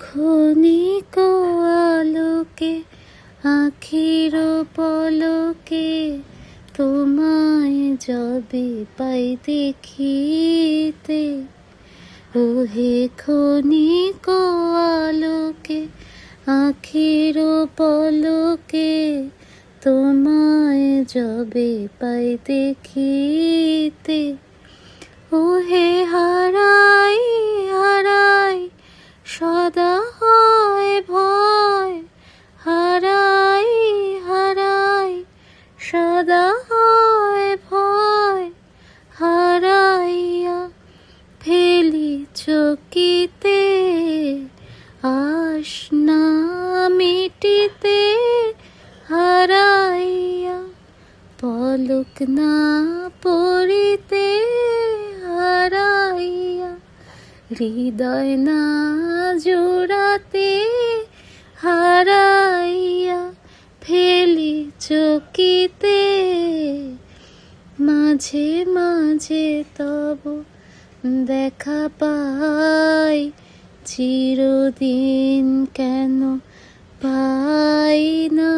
ক্ষণিক আলোকে আখির পলকে তোমায় যবে পাই দেখিতে, ওহে ক্ষণিক আলোকে আখির পলকে তোমায় যবে পাই দেখিতে, ওহে হারাই হারাই সদা হয় ভয়, হারাই হারাই সদা হয় ভয়, হারাইয়া ফেলি চকিতে আশ না মিটিতে, হারাইয়া পলক না পড়িতে, হারাইয়া হৃদয় না জোড়াতে, হারাইয়া ফেলি চকিতে, মাঝে মাঝে তব দেখা পাই, চিরদিন কেন পাই না।